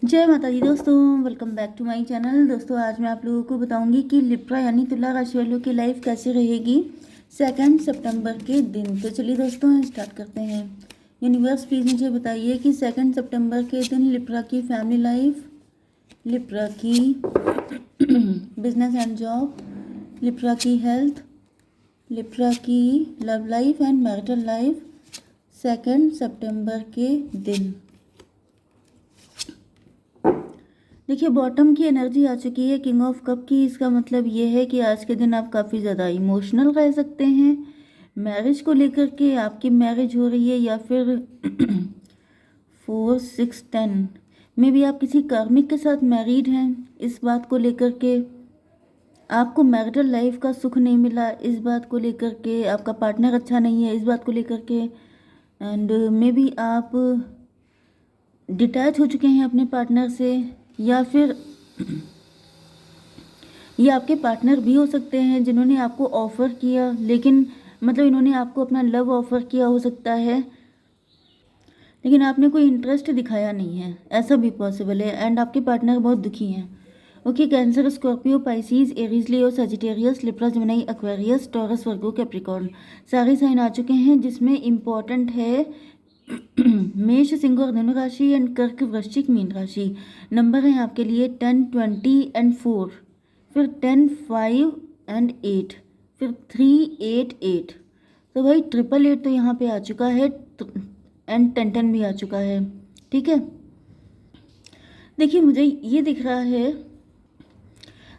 जय माता दी दोस्तों, welcome back to my channel. दोस्तों आज मैं आप लोगों को बताऊंगी कि लिब्रा यानी तुला राशि वालों की लाइफ कैसे रहेगी 2 सितंबर के दिन। तो चलिए दोस्तों स्टार्ट करते हैं। यूनिवर्स प्लीज़ मुझे बताइए कि 2 सितंबर के दिन लिब्रा की फैमिली लाइफ, लिब्रा की बिजनेस एंड जॉब, लिब्रा की हेल्थ, लिब्रा की love life and marital life 2 सितंबर के दिन। देखिए बॉटम की एनर्जी आ चुकी है किंग ऑफ कप की। इसका मतलब ये है कि आज के दिन आप काफ़ी ज़्यादा इमोशनल रह सकते हैं। मैरिज को लेकर के आपकी मैरिज हो रही है या फिर 4, 6, 10 में भी आप किसी कार्मिक के साथ मैरिड हैं। इस बात को लेकर के आपको मैरिटल लाइफ का सुख नहीं मिला, इस बात को लेकर के आपका पार्टनर अच्छा नहीं है, इस बात को लेकर के एंड मे बी आप डिटैच हो चुके हैं अपने पार्टनर से, या फिर ये आपके पार्टनर भी हो सकते हैं जिन्होंने आपको ऑफ़र किया, लेकिन मतलब इन्होंने आपको अपना लव ऑफ़र किया हो सकता है, लेकिन आपने कोई इंटरेस्ट दिखाया नहीं है, ऐसा भी पॉसिबल है। एंड आपके पार्टनर बहुत दुखी हैं। Okay, Cancer, Scorpio, Pisces, Aries, Leo, Sagittarius, Libra, Gemini, Aquarius, Taurus, Virgo, Capricorn सारे साइन आ चुके हैं, जिसमें इम्पॉर्टेंट है मेष, सिंह और धनु राशि एंड कर्क, वृश्चिक, मीन राशि। नंबर हैं आपके लिए 10, 20 एंड 4, फिर 10, 5 एंड 8, फिर 3, 8, 8। तो भाई 888 तो यहाँ पे आ चुका है एंड 10 भी आ चुका है। ठीक है, देखिए मुझे ये दिख रहा है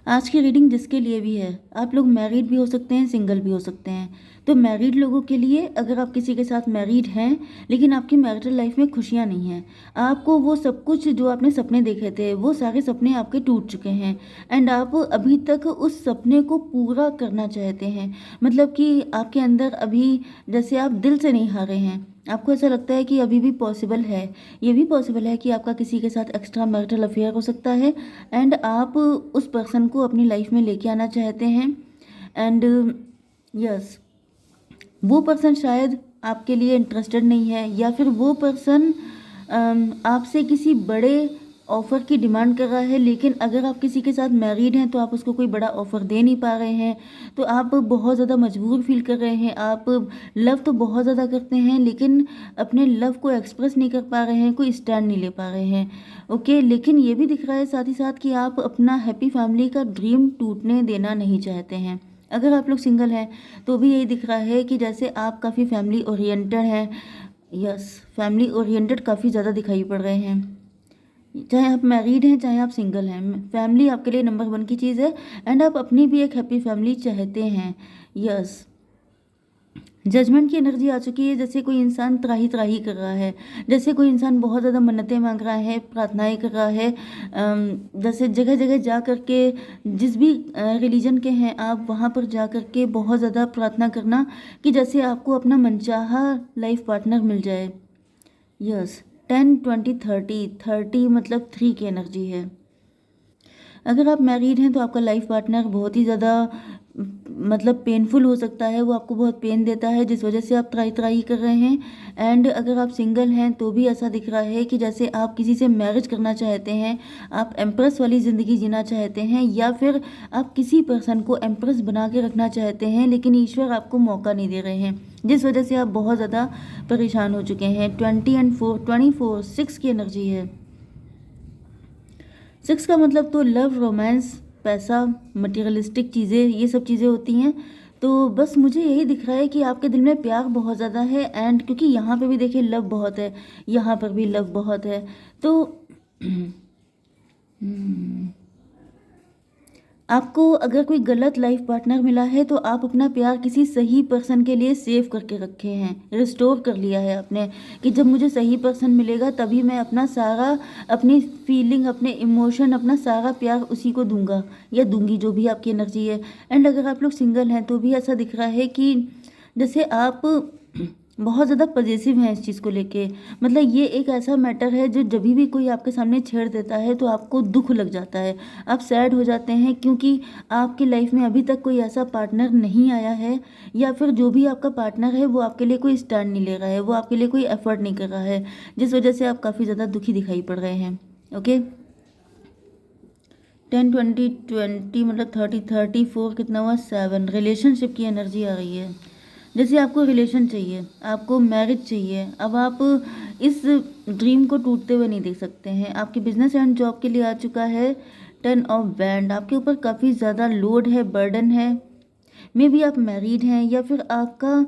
आज की रीडिंग जिसके लिए भी है, आप लोग मैरिड भी हो सकते हैं, सिंगल भी हो सकते हैं। तो मैरिड लोगों के लिए, अगर आप किसी के साथ मैरिड हैं लेकिन आपकी मैरिटल लाइफ में खुशियां नहीं हैं, आपको वो सब कुछ जो आपने सपने देखे थे वो सारे सपने आपके टूट चुके हैं एंड आप अभी तक उस सपने को पूरा करना चाहते हैं। मतलब कि आपके अंदर अभी जैसे आप दिल से नहीं हारे हैं, आपको ऐसा लगता है कि अभी भी पॉसिबल है, ये भी पॉसिबल है कि आपका किसी के साथ एक्स्ट्रा मैरिटल अफेयर हो सकता है एंड आप उस पर्सन को अपनी लाइफ में लेके आना चाहते हैं। एंड यस, वो पर्सन शायद आपके लिए इंटरेस्टेड नहीं है, या फिर वो पर्सन आपसे किसी बड़े ऑफ़र की डिमांड कर रहा है, लेकिन अगर आप किसी के साथ मैरिड हैं तो आप उसको कोई बड़ा ऑफ़र दे नहीं पा रहे हैं, तो आप बहुत ज़्यादा मजबूर फील कर रहे हैं। आप लव तो बहुत ज़्यादा करते हैं लेकिन अपने लव को एक्सप्रेस नहीं कर पा रहे हैं, कोई स्टैंड नहीं ले पा रहे हैं। ओके, लेकिन ये भी दिख रहा है साथ ही साथ कि आप अपना हैप्पी फैमिली का ड्रीम टूटने देना नहीं चाहते हैं। अगर आप लोग सिंगल हैं तो भी यही दिख रहा है कि जैसे आप काफ़ी फैमिली ओरिएंटेड हैं। यस, फैमिली ओरिएंटेड काफ़ी ज़्यादा दिखाई पड़ रहे हैं, चाहे आप मैरिड हैं चाहे आप सिंगल हैं। फैमिली आपके लिए नंबर 1 की चीज़ है एंड आप अपनी भी एक हैप्पी फैमिली चाहते हैं। यस, जजमेंट की एनर्जी आ चुकी है, जैसे कोई इंसान त्राही त्राही कर रहा है, जैसे कोई इंसान बहुत ज़्यादा मन्नतें मांग रहा है, प्रार्थनाएं कर रहा है। जैसे जगह जगह जा कर के, जिस भी रिलीजन के हैं आप, वहाँ पर जा कर के बहुत ज़्यादा प्रार्थना करना कि जैसे आपको अपना मनचाहा लाइफ पार्टनर मिल जाए। यस, 10, 20, 30, 30 मतलब 3 की एनर्जी है। अगर आप मैरिड हैं तो आपका लाइफ पार्टनर बहुत ही ज़्यादा मतलब पेनफुल हो सकता है, वो आपको बहुत पेन देता है जिस वजह से आप त्राही त्राही कर रहे हैं। एंड अगर आप सिंगल हैं तो भी ऐसा दिख रहा है कि जैसे आप किसी से मैरिज करना चाहते हैं, आप एम्प्रेस वाली ज़िंदगी जीना चाहते हैं, या फिर आप किसी पर्सन को एम्प्रेस बना के रखना चाहते हैं, लेकिन ईश्वर आपको मौका नहीं दे रहे हैं, जिस वजह से आप बहुत ज़्यादा परेशान हो चुके हैं। 20 एंड 4, 24, 6 की एनर्जी है। 6 का मतलब तो लव, रोमांस, पैसा, मटेरियलिस्टिक चीज़ें, ये सब चीज़ें होती हैं। तो बस मुझे यही दिख रहा है कि आपके दिल में प्यार बहुत ज़्यादा है एंड क्योंकि यहाँ पे भी देखिए लव बहुत है, यहाँ पर भी लव बहुत है। तो आपको अगर कोई गलत लाइफ पार्टनर मिला है तो आप अपना प्यार किसी सही पर्सन के लिए सेव करके रखे हैं, रिस्टोर कर लिया है आपने, कि जब मुझे सही पर्सन मिलेगा तभी मैं अपना सारा, अपनी फीलिंग, अपने इमोशन, अपना सारा प्यार उसी को दूंगा या दूंगी, जो भी आपकी एनर्जी है। एंड अगर आप लोग सिंगल हैं तो भी ऐसा दिख रहा है कि जैसे आप बहुत ज़्यादा पजेसिव हैं इस चीज़ को लेके। मतलब ये एक ऐसा मैटर है जो जब भी कोई आपके सामने छेड़ देता है तो आपको दुख लग जाता है, आप सैड हो जाते हैं, क्योंकि आपकी लाइफ में अभी तक कोई ऐसा पार्टनर नहीं आया है, या फिर जो भी आपका पार्टनर है वो आपके लिए कोई स्टैंड नहीं ले रहा है, वो आपके लिए कोई एफर्ट नहीं कर रहा है, जिस वजह से आप काफ़ी ज़्यादा दुखी दिखाई पड़ रहे हैं। ओके। 10 20 20 मतलब 30 34 कितना हुआ 7। रिलेशनशिप की एनर्जी आ रही है। जैसे आपको रिलेशन चाहिए, आपको मैरिज चाहिए। अब आप इस ड्रीम को टूटते हुए नहीं देख सकते हैं। आपके बिजनेस एंड जॉब के लिए आ चुका है 10 ऑफ वैंड। आपके ऊपर काफ़ी ज़्यादा लोड है, बर्डन है। मे बी आप मैरिड हैं या फिर आपका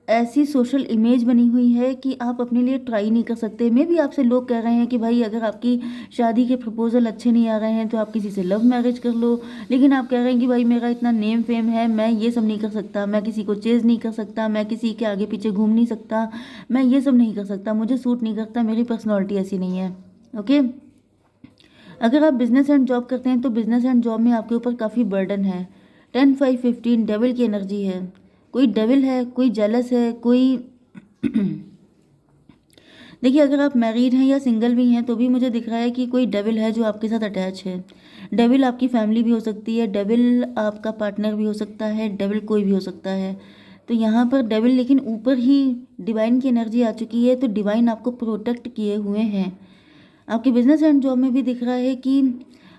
ऐसी सोशल इमेज बनी हुई है कि आप अपने लिए ट्राई नहीं कर सकते। मे बी आपसे लोग कह रहे हैं कि भाई अगर आपकी शादी के प्रपोजल अच्छे नहीं आ रहे हैं तो आप किसी से लव मैरिज कर लो, लेकिन आप कह रहे हैं कि भाई मेरा इतना नेम फेम है, मैं ये सब नहीं कर सकता, मैं किसी को चेज नहीं कर सकता, मैं किसी के आगे पीछे घूम नहीं सकता, मैं ये सब नहीं कर सकता, मुझे सूट नहीं करता, मेरी पर्सनैलिटी ऐसी नहीं है। ओके। अगर आप बिजनेस एंड जॉब करते हैं तो बिजनेस एंड जॉब में आपके ऊपर काफ़ी बर्डन है। 10 5 15 डेविल की एनर्जी है। कोई डेविल है, कोई जेलस है, कोई देखिए अगर आप मैरिड हैं या सिंगल भी हैं तो भी मुझे दिख रहा है कि कोई डेविल है जो आपके साथ अटैच है। डेविल आपकी फैमिली भी हो सकती है, डेविल आपका पार्टनर भी हो सकता है, डेविल कोई भी हो सकता है। तो यहाँ पर डेविल लेकिन ऊपर ही डिवाइन की एनर्जी आ चुकी है, तो डिवाइन आपको प्रोटेक्ट किए हुए हैं। आपके बिजनेस एंड जॉब में भी दिख रहा है कि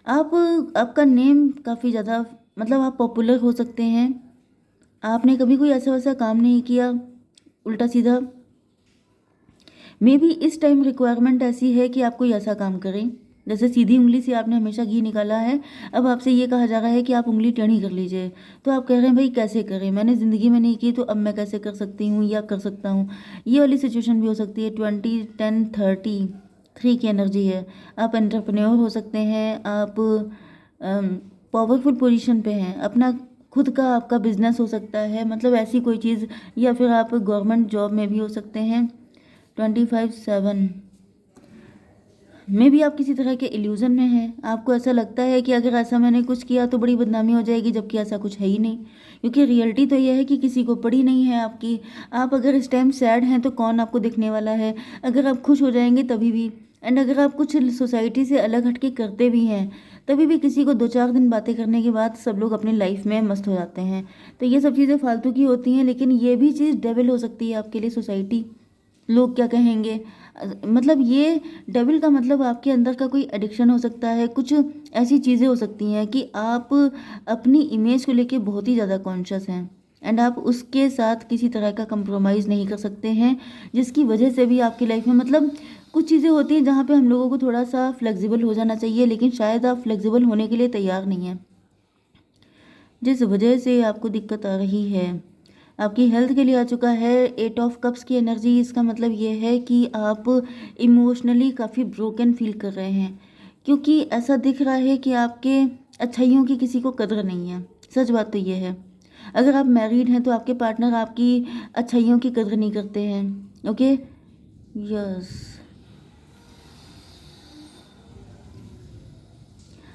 आप आपका नेम काफ़ी ज़्यादा मतलब आप पॉपुलर हो सकते हैं। आपने कभी कोई ऐसा वैसा काम नहीं किया उल्टा सीधा। मे बी इस टाइम रिक्वायरमेंट ऐसी है कि आप कोई ऐसा काम करें, जैसे सीधी उंगली से आपने हमेशा घी निकाला है, अब आपसे ये कहा जा रहा है कि आप उंगली टेढ़ी कर लीजिए। तो आप कह रहे हैं भाई कैसे करें, मैंने ज़िंदगी में नहीं की तो अब मैं कैसे कर सकती हूँ या कर सकता हूँ। ये वाली सिचुएशन भी हो सकती है। 20 10 30 3 की एनर्जी है। आप एंटरप्रेन्योर हो सकते हैं, आप पावरफुल पोजीशन पे हैं, अपना खुद का आपका बिजनेस हो सकता है, मतलब ऐसी कोई चीज़, या फिर आप गवर्नमेंट जॉब में भी हो सकते हैं। 25 7 में भी आप किसी तरह के इल्यूज़न में हैं। आपको ऐसा लगता है कि अगर ऐसा मैंने कुछ किया तो बड़ी बदनामी हो जाएगी, जबकि ऐसा कुछ है ही नहीं, क्योंकि रियलिटी तो यह है कि किसी को पड़ी नहीं है आपकी। आप अगर इस टाइम सैड हैं तो कौन आपको देखने वाला है, अगर आप खुश हो जाएंगे तभी भी। एंड अगर आप कुछ सोसाइटी से अलग हटके करते भी हैं तभी भी किसी को 2 4 दिन बातें करने के बाद सब लोग अपनी लाइफ में मस्त हो जाते हैं। तो ये सब चीज़ें फालतू की होती हैं, लेकिन ये भी चीज़ डेविल हो सकती है आपके लिए। सोसाइटी, लोग क्या कहेंगे, मतलब ये डेविल का मतलब आपके अंदर का कोई एडिक्शन हो सकता है। कुछ ऐसी चीज़ें हो सकती हैं कि आप अपनी इमेज को लेके बहुत ही ज़्यादा कॉन्शियस हैं एंड आप उसके साथ किसी तरह का कंप्रोमाइज़ नहीं कर सकते हैं, जिसकी वजह से भी आपकी लाइफ में मतलब कुछ चीज़ें होती हैं जहाँ पे हम लोगों को थोड़ा सा फ्लेक्सिबल हो जाना चाहिए, लेकिन शायद आप फ्लेक्सिबल होने के लिए तैयार नहीं हैं, जिस वजह से आपको दिक्कत आ रही है। आपकी हेल्थ के लिए आ चुका है 8 ऑफ कप्स की एनर्जी। इसका मतलब ये है कि आप इमोशनली काफ़ी ब्रोकन फील कर रहे हैं, क्योंकि ऐसा दिख रहा है कि आपके अच्छाइयों की किसी को कदर नहीं है। सच बात तो ये है। अगर आप मैरिड हैं तो आपके पार्टनर आपकी अच्छाइयों की कदर नहीं करते हैं। ओके। यस।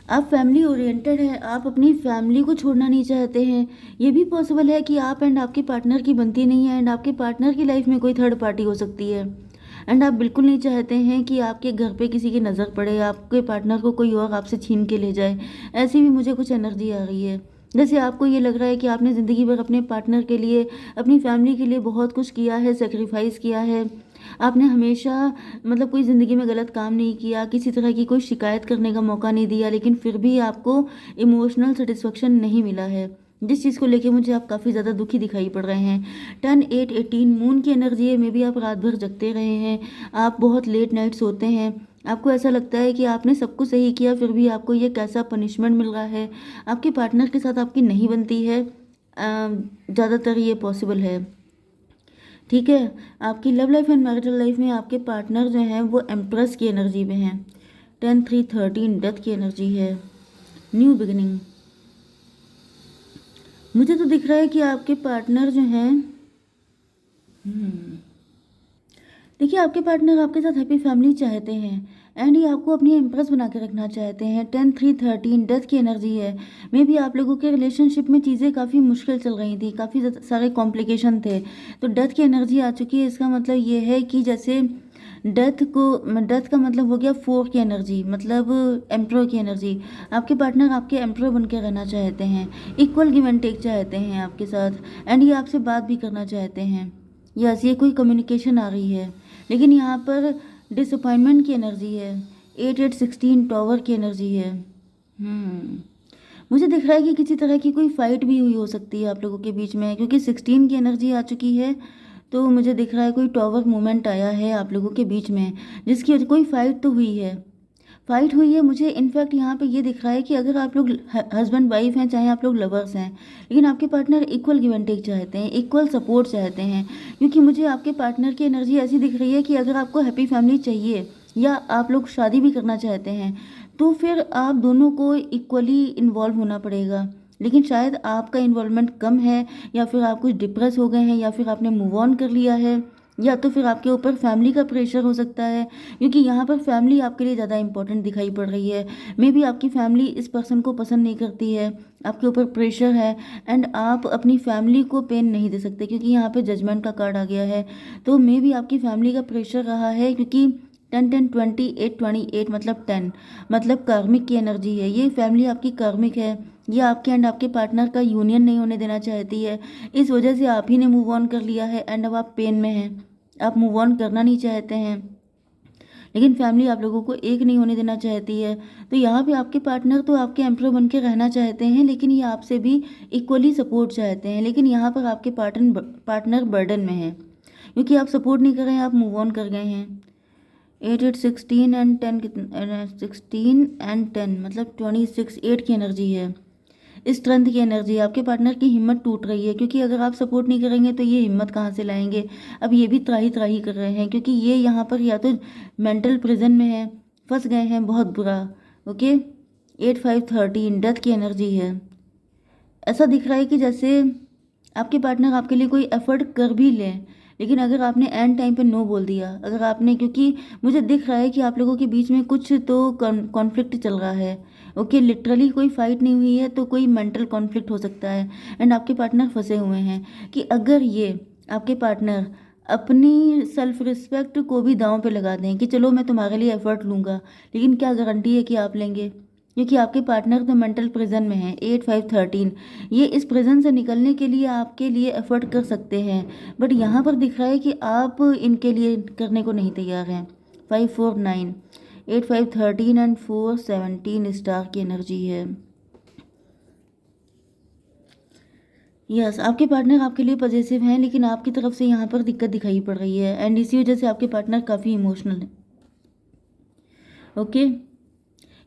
आप फैमिली ओरिएंटेड हैं, आप अपनी फैमिली को छोड़ना नहीं चाहते हैं। ये भी पॉसिबल है कि आप एंड आपके पार्टनर की बनती नहीं है एंड आपके पार्टनर की लाइफ में कोई थर्ड पार्टी हो सकती है। एंड आप बिल्कुल नहीं चाहते हैं कि आपके घर पे किसी की नज़र पड़े, आपके पार्टनर को कोई और आपसे छीन के ले जाए। ऐसी भी मुझे कुछ एनर्जी आ रही है, जैसे आपको ये लग रहा है कि आपने ज़िंदगी भर अपने पार्टनर के लिए, अपनी फैमिली के लिए बहुत कुछ किया है, सेक्रीफाइस किया है। आपने हमेशा मतलब कोई ज़िंदगी में गलत काम नहीं किया, किसी तरह की कोई शिकायत करने का मौका नहीं दिया, लेकिन फिर भी आपको इमोशनल सेटिस्फेक्शन नहीं मिला है, जिस चीज़ को लेके मुझे आप काफ़ी ज़्यादा दुखी दिखाई पड़ रहे हैं। 10 8 18 मून की एनर्जी है। मे बी आप रात भर जगते रहे हैं, आप बहुत लेट नाइट सोते हैं, आपको ऐसा लगता है कि आपने सब कुछ सही किया फिर भी आपको ये कैसा पनिशमेंट मिल रहा है। आपके पार्टनर के साथ आपकी नहीं बनती है, ज़्यादातर ये पॉसिबल है। ठीक है। आपकी love life and marital life में आपके पार्टनर जो हैं वो एम्प्रेस की एनर्जी में हैं। 10 3 13 डेथ की एनर्जी है, न्यू बिगिनिंग। मुझे तो दिख रहा है कि आपके पार्टनर जो हैं देखिए आपके पार्टनर आपके साथ हैप्पी फैमिली चाहते हैं एंड ये आपको अपनी इम्प्रेस बना के रखना चाहते हैं। 10 3 13 डेथ की एनर्जी है। मे बी आप लोगों के रिलेशनशिप में चीज़ें काफ़ी मुश्किल चल रही थी, काफ़ी सारे कॉम्प्लिकेशन थे, तो डेथ की एनर्जी आ चुकी है। इसका मतलब ये है कि जैसे डेथ का मतलब हो गया 4 की एनर्जी, मतलब एम्प्रो की एनर्जी। आपके पार्टनर आपके एम्प्रो बन के रहना चाहते हैं, इक्वल गिव एंड टेक चाहते हैं आपके साथ एंड ये आपसे बात भी करना चाहते हैं। यस, ये कोई कम्युनिकेशन आ रही है, लेकिन यहाँ पर डिसअपॉइंटमेंट की एनर्जी है 8 8 16 टॉवर की एनर्जी है। मुझे दिख रहा है कि किसी तरह की कोई फाइट भी हुई हो सकती है आप लोगों के बीच में, क्योंकि 16 की एनर्जी आ चुकी है। तो मुझे दिख रहा है कोई टॉवर मूवमेंट आया है आप लोगों के बीच में, जिसकी वजह कोई फाइट तो हुई है। फाइट हुई है। मुझे इनफैक्ट यहाँ पे ये दिख रहा है कि अगर आप लोग हस्बैंड वाइफ हैं, चाहे आप लोग लवर्स हैं, लेकिन आपके partner equal give and take चाहते हैं, इक्वल सपोर्ट चाहते हैं। क्योंकि मुझे आपके पार्टनर की एनर्जी ऐसी दिख रही है कि अगर आपको हैप्पी फैमिली चाहिए या आप लोग शादी भी करना चाहते हैं, तो फिर आप दोनों को इक्वली इन्वॉल्व होना पड़ेगा। लेकिन शायद आपका इन्वॉल्वमेंट कम है, या फिर आप कुछ डिप्रेस हो गए हैं, या फिर आपने मूव ऑन कर लिया है, या तो फिर आपके ऊपर फैमिली का प्रेशर हो सकता है। क्योंकि यहाँ पर फैमिली आपके लिए ज़्यादा इंपॉर्टेंट दिखाई पड़ रही है। मे बी आपकी फैमिली इस पर्सन को पसंद नहीं करती है, आपके ऊपर प्रेशर है, एंड आप अपनी फैमिली को पेन नहीं दे सकते, क्योंकि यहाँ पे जजमेंट का कार्ड आ गया है। तो मे बी आपकी फैमिली का प्रेशर रहा है, क्योंकि 10 10 20 8 28 मतलब 10 मतलब कार्मिक की एनर्जी है। ये फैमिली आपकी कार्मिक है। ये आपके एंड आपके पार्टनर का यूनियन नहीं होने देना चाहती है। इस वजह से आप ही ने मूव ऑन कर लिया है, एंड अब आप पेन में हैं, आप मूव ऑन करना नहीं चाहते हैं, लेकिन फैमिली आप लोगों को एक नहीं होने देना चाहती है। तो यहाँ पे आपके पार्टनर तो आपके एम्प्रो बन के रहना चाहते हैं, लेकिन ये आपसे भी इक्वली सपोर्ट चाहते हैं। लेकिन यहाँ पर आपके पार्टनर बर्डन में है, क्योंकि आप सपोर्ट नहीं कर रहे हैं, आप मूव ऑन कर गए हैं। 8 8 16 एंड 10 कितना, 16 एंड 10 मतलब 26, 8 की एनर्जी है। स्ट्रेंथ की एनर्जी है। आपके पार्टनर की हिम्मत टूट रही है, क्योंकि अगर आप सपोर्ट नहीं करेंगे तो ये हिम्मत कहाँ से लाएंगे। अब ये भी त्राही त्राही कर रहे हैं, क्योंकि ये यहाँ पर या तो मेंटल प्रिजन में है, फंस गए हैं बहुत बुरा। ओके, 8 5 13 डेथ की एनर्जी है। ऐसा दिख रहा है कि जैसे आपके पार्टनर आपके लिए कोई एफर्ट कर भी लें, लेकिन अगर आपने एंड टाइम पे नो बोल दिया, अगर आपने, क्योंकि मुझे दिख रहा है कि आप लोगों के बीच में कुछ तो कॉन्फ्लिक्ट चल रहा है। ओके, लिटरली कोई फाइट नहीं हुई है, तो कोई मेंटल कॉन्फ्लिक्ट हो सकता है, एंड आपके पार्टनर फंसे हुए हैं कि अगर ये आपके पार्टनर अपनी सेल्फ रिस्पेक्ट को भी दांव पे लगा दें कि चलो मैं तुम्हारे लिए एफर्ट लूँगा, लेकिन क्या गारंटी है कि आप लेंगे। क्योंकि आपके पार्टनर तो मेंटल प्रिजन में है। 8 5 13 ये इस प्रिजन से निकलने के लिए आपके लिए एफर्ट कर सकते हैं, बट यहाँ पर दिख रहा है कि आप इनके लिए करने को नहीं तैयार हैं। 5 4 9 8 5 13 एंड 4 17 स्टार की एनर्जी है। यस, आपके पार्टनर आपके लिए पॉजिटिव हैं, लेकिन आपकी तरफ से यहाँ पर दिक्कत दिखाई पड़ रही है, एंड इसी वजह से आपके पार्टनर काफ़ी इमोशनल है। ओके,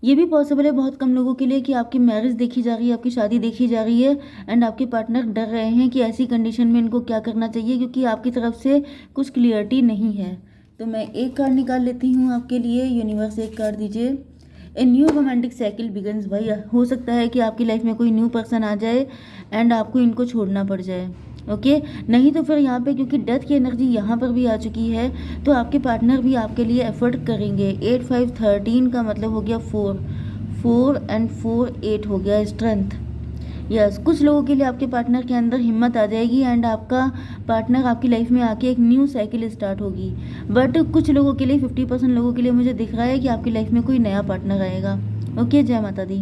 ये भी पॉसिबल है बहुत कम लोगों के लिए कि आपकी मैरिज देखी जा रही है, आपकी शादी देखी जा रही है, एंड आपके पार्टनर डर रहे हैं कि ऐसी कंडीशन में इनको क्या करना चाहिए, क्योंकि आपकी तरफ से कुछ क्लियरिटी नहीं है। तो मैं एक कार्ड निकाल लेती हूँ आपके लिए। यूनिवर्स एक कार्ड दीजिए। A new romantic cycle begins. भाई हो सकता है कि आपकी लाइफ में कोई न्यू पर्सन आ जाए एंड आपको इनको छोड़ना पड़ जाए। ओके, नहीं तो फिर यहाँ पे क्योंकि डेथ की एनर्जी यहाँ पर भी आ चुकी है, तो आपके पार्टनर भी आपके लिए एफर्ट करेंगे। 8 5 13 का मतलब हो गया 4 4 एंड 4 8 हो गया स्ट्रेंथ। यस, कुछ लोगों के लिए आपके पार्टनर के अंदर हिम्मत आ जाएगी, एंड आपका पार्टनर आपकी लाइफ में आके एक न्यू साइकिल स्टार्ट होगी। बट कुछ लोगों के लिए, 50% लोगों के लिए मुझे दिख रहा है कि आपकी लाइफ में कोई नया पार्टनर आएगा। ओके, जय माता दी।